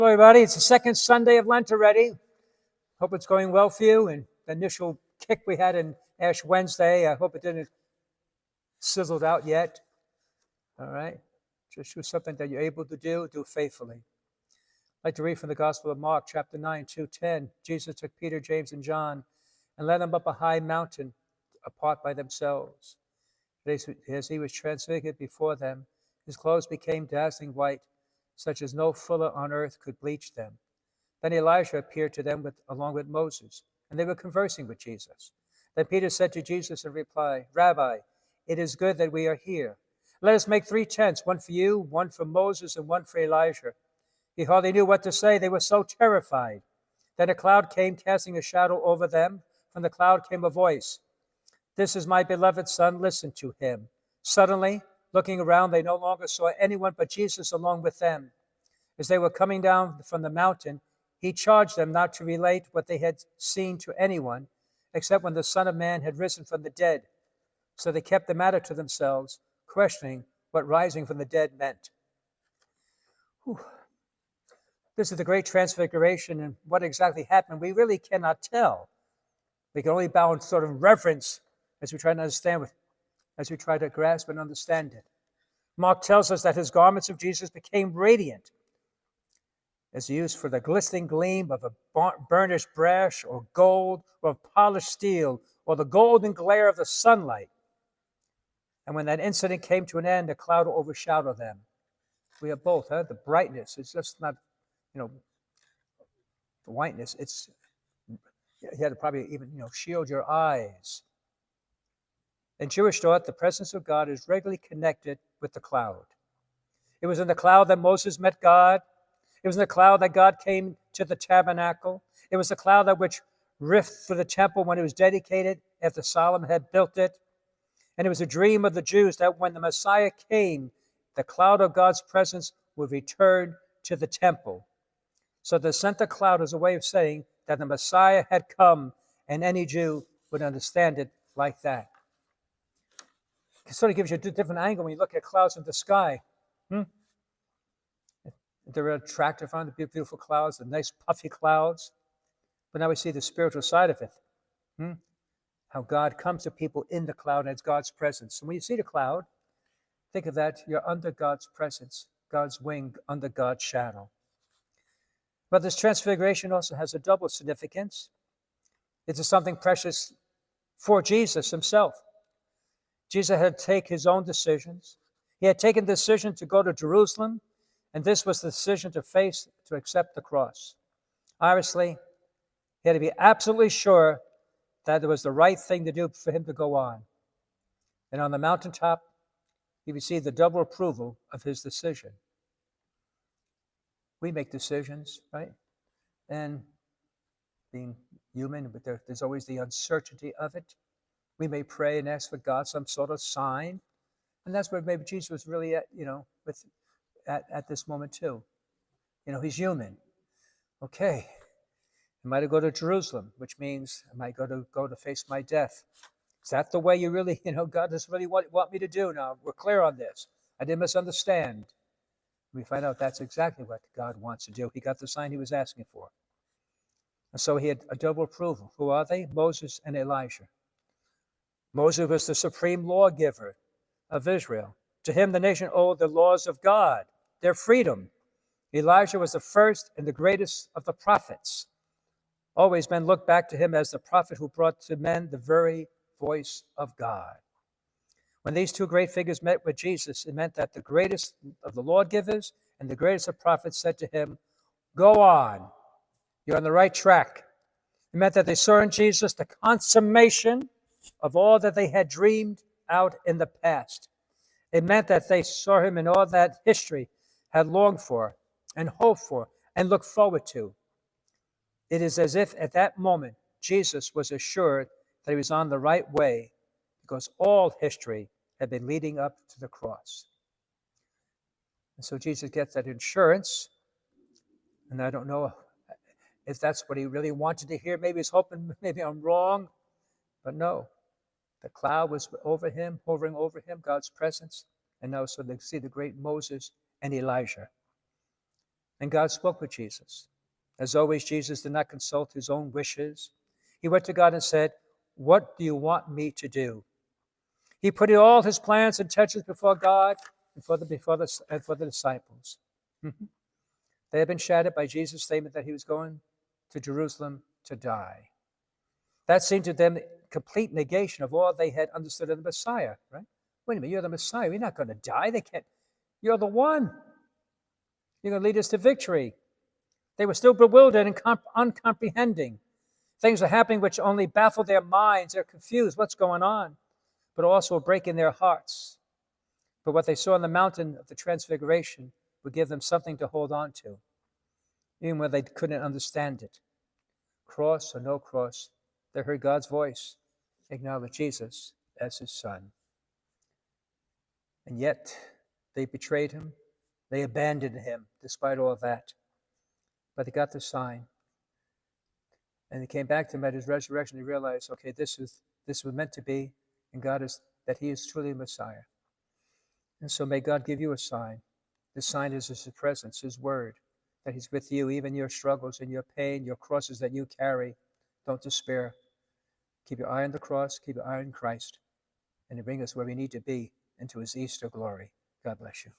Hello, everybody. It's the second Sunday of Lent already. Hope it's going well for you. And the initial kick we had in Ash Wednesday, I hope it didn't sizzled out yet. All right? Just do something that you're able to do faithfully. I'd like to read from the Gospel of Mark, chapter 9, 2:10. Jesus took Peter, James, and John and led them up a high mountain apart by themselves. As he was transfigured before them, his clothes became dazzling white, such as no fuller on earth could bleach them. Then Elijah appeared to them along with Moses, and they were conversing with Jesus. Then Peter said to Jesus in reply, "Rabbi, it is good that we are here. Let us make 3 tents, one for you, one for Moses, and one for Elijah." He hardly knew what to say. They were so terrified. Then a cloud came, casting a shadow over them. From the cloud came a voice, "This is my beloved Son, listen to him." Suddenly, looking around, they no longer saw anyone but Jesus along with them. As they were coming down from the mountain, he charged them not to relate what they had seen to anyone, except when the Son of Man had risen from the dead. So they kept the matter to themselves, questioning what rising from the dead meant. Whew. This is the great transfiguration, and what exactly happened, we really cannot tell. We can only bow in sort of reverence as we try to understand it, as we try to grasp and understand it. Mark tells us that his garments of Jesus became radiant, as used for the glistening gleam of a burnished brass or gold or of polished steel or the golden glare of the sunlight. And when that incident came to an end, a cloud overshadowed them. We have both, the brightness. It's just not, the whiteness. It's, you had to probably even, shield your eyes. In Jewish thought, the presence of God is regularly connected with the cloud. It was in the cloud that Moses met God. It was in the cloud that God came to the tabernacle. It was the cloud that which ripped through the temple when it was dedicated after Solomon had built it. And it was a dream of the Jews that when the Messiah came, the cloud of God's presence would return to the temple. So the center cloud is a way of saying that the Messiah had come, and any Jew would understand it like that. It sort of gives you a different angle when you look at clouds in the sky. They're attractive, aren't they? Beautiful clouds, the nice puffy clouds. But now we see the spiritual side of it. How God comes to people in the cloud, and it's God's presence. And when you see the cloud, think of that. You're under God's presence, God's wing, under God's shadow. But this transfiguration also has a double significance. It's something precious for Jesus himself. Jesus had to take his own decisions. He had taken the decision to go to Jerusalem, and this was the decision to accept the cross. Obviously, he had to be absolutely sure that it was the right thing to do for him to go on. And on the mountaintop, he received the double approval of his decision. We make decisions, right? And being human, but there's always the uncertainty of it. We may pray and ask for God some sort of sign. And that's where maybe Jesus was really at this moment too. He's human. Okay. I might go to Jerusalem, which means I might go to face my death. Is that the way you really, God does really want me to do? Now, we're clear on this. I didn't misunderstand. We find out that's exactly what God wants to do. He got the sign he was asking for. And so he had a double approval. Who are they? Moses and Elijah. Moses was the supreme lawgiver of Israel. To him, the nation owed the laws of God, their freedom. Elijah was the first and the greatest of the prophets. Always men look back to him as the prophet who brought to men the very voice of God. When these two great figures met with Jesus, it meant that the greatest of the lawgivers and the greatest of prophets said to him, "Go on, you're on the right track." It meant that they saw in Jesus the consummation of all that they had dreamed out in the past. It meant that they saw him in all that history had longed for and hoped for and looked forward to. It is as if at that moment Jesus was assured that he was on the right way because all history had been leading up to the cross. And so Jesus gets that insurance, and I don't know if that's what he really wanted to hear. Maybe he's hoping, maybe I'm wrong, but no. The cloud was over him, hovering over him, God's presence, and now so they see the great Moses and Elijah. And God spoke with Jesus. As always, Jesus did not consult his own wishes. He went to God and said, "What do you want me to do?" He put all his plans and intentions before God and for the disciples. They had been shattered by Jesus' statement that he was going to Jerusalem to die. That seemed to them complete negation of all they had understood of the Messiah, right? Wait a minute, you're the Messiah. You're not going to die. They can't. You're the one. You're going to lead us to victory. They were still bewildered and uncomprehending. Things are happening which only baffle their minds. They're confused. What's going on? But also a break in their hearts. But what they saw on the mountain of the Transfiguration would give them something to hold on to, even when they couldn't understand it. Cross or no cross, they heard God's voice, acknowledged Jesus as his son. And yet, they betrayed him. They abandoned him despite all that. But they got the sign. And they came back to him at his resurrection. They realized, okay, this was meant to be, and that he is truly Messiah. And so may God give you a sign. The sign is his presence, his word, that he's with you, even your struggles and your pain, your crosses that you carry. Don't despair. Keep your eye on the cross, keep your eye on Christ, and to bring us where we need to be into his Easter glory. God bless you.